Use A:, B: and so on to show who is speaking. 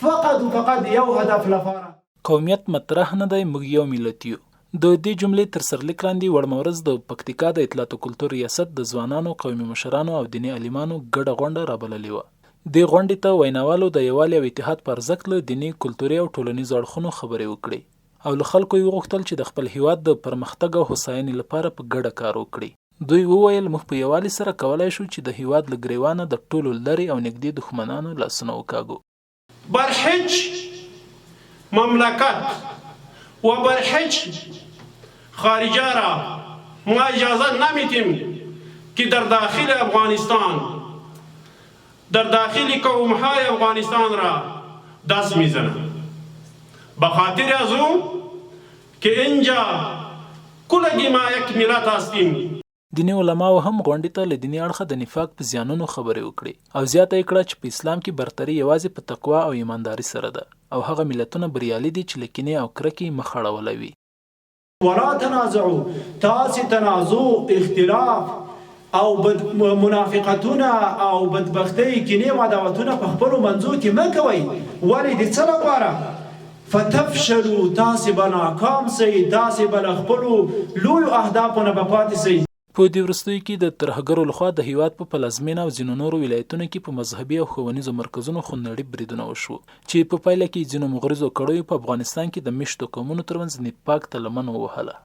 A: فقط یو هدف لپاره.
B: قومیت مطرح نه دی، موږ یو ملت یو. د دې جملې تر سرلیک لاندې وړمه ورځ د پکتیکا د اطلاعات او کلتور ریاست د ځوانانو، قومي مشرانو او دیني عالمانو ګډه غونډه رابللې وه. دې غونډې ته ویناوالو د یووالي او اتحاد په ارزښت له دیني، کلتوري او ټولنیزو اړخونو خبرې وکړې او له خلکو یې وغوښتل چې د خپل هیواد د پرمختګ او هوساینې لپاره په ګډه کار وکړي. دوی وویل موږ په یووالي سره کولی شو چې د هیواد له ګریوانه د ټولو لرې او نږدې دښمنانو لاسونه وکاږو.
C: بر هیچ مملکت و بر هیچ خارجه را ما اجازه نمیدیم که در داخل افغانستان، در داخل قومهای افغانستان را دست میزنند، به خاطر از اون که اینجا کلگی ما یک ملت هستیم.
B: دیني علماو هم غونډې ته له دیني اړخه د نفاق په زیانونو خبرې وکړې او زیاته یې کړه چې په اسلام کې برتري یوازې په تقوا او ایمانداري سره ده او هغه ملتونه بریالي دي چې له کینې او کرکې مخ اړولی وي.
A: ولا تنازعوا، تاسې تنازع، اختلاف او منافقتونه او بدبختۍ، کینې او عداوتونه په خپلو منځو کې مه کوئ. ولې د څه لپاره؟ فتفشلوا، تاسې به ناکام سئ، تاسې به له خپلو لویو اهدافو نه به پاتې سئ.
B: په دې وروستیو کې د ترهګرو لخوا د هیواد په پلازمینه او ځینو نورو ولایتونو کې په مذهبي او ښوونیزو مرکزونو خونړي بریدونه وشو چې په پایله کې ځینو مغرضو کړیو په افغانستان کې د میشتو قومونو ترمنځ نفاق ته لمن ووهله.